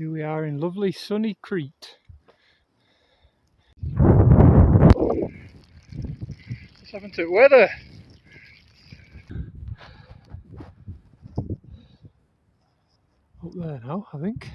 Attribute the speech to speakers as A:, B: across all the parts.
A: Here we are in lovely sunny Crete. What's happened to weather? Up there now, I think.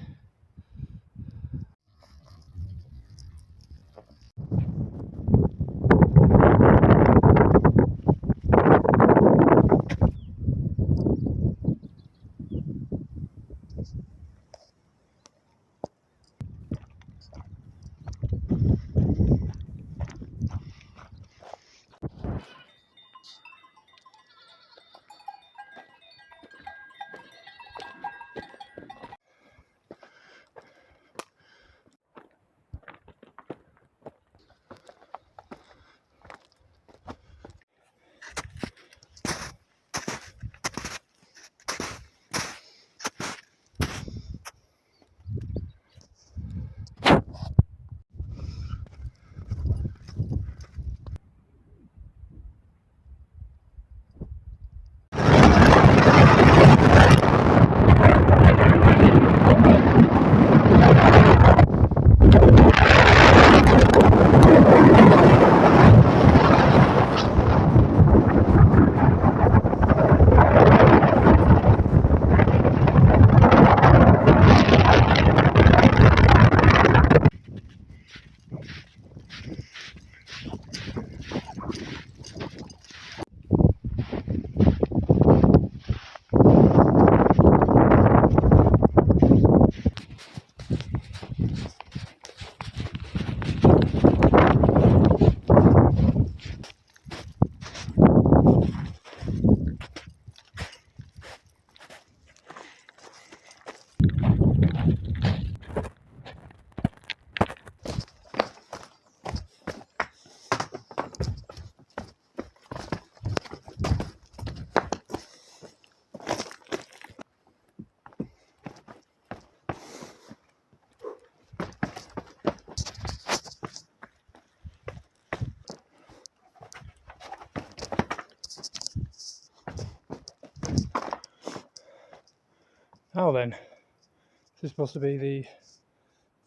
A: Now then, this is supposed to be the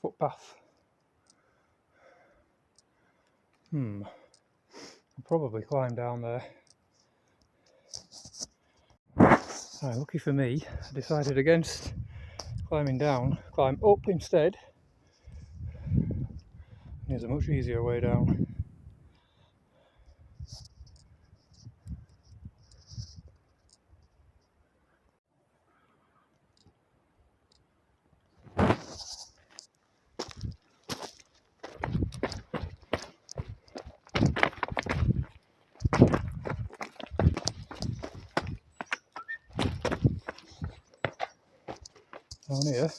A: footpath. I'll probably climb down there. Lucky for me, I decided against climbing down, climb up instead. There's a much easier way down. Down here.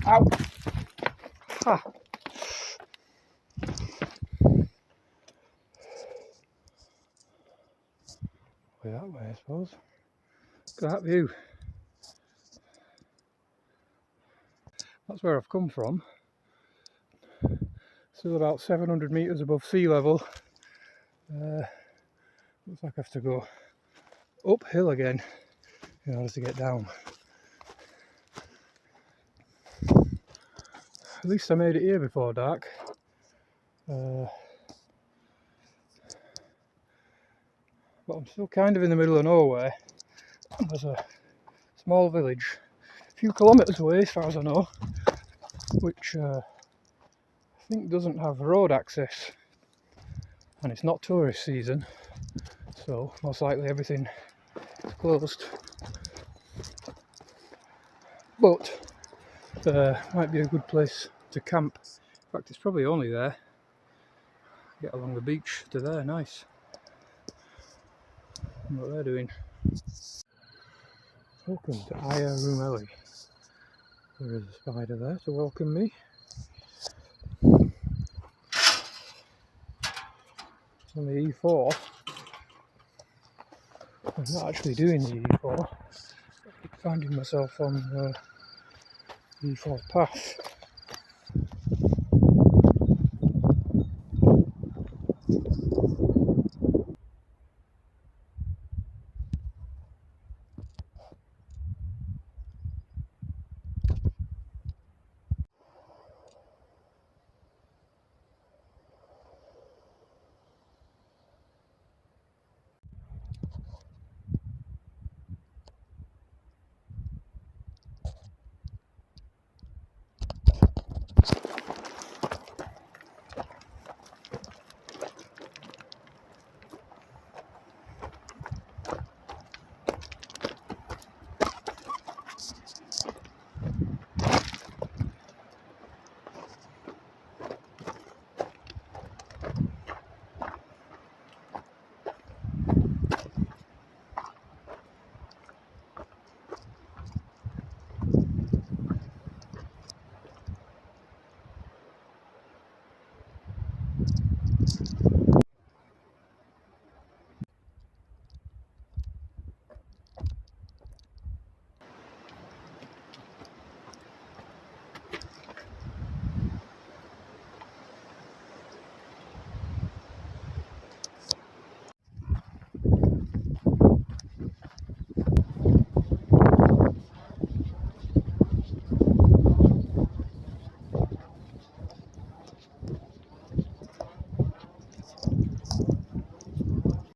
A: Ow! Ha! Way that way, I suppose. Look at that view. That's where I've come from. Still about 700 metres above sea level. Looks like I have to go uphill again in order to get down. At least I made it here before dark. But I'm still kind of in the middle of nowhere. There's a small village a few kilometres away as far as I know, which I think doesn't have road access, and it's not tourist season, so most likely everything is closed. But might be a good place to camp. In fact, it's probably only there. Get along the beach to there, nice. What they're doing. Welcome to Aya Rumeli. There is a spider there to welcome me. On the E4. I'm not actually doing the E4. I keep finding myself on the E4 path.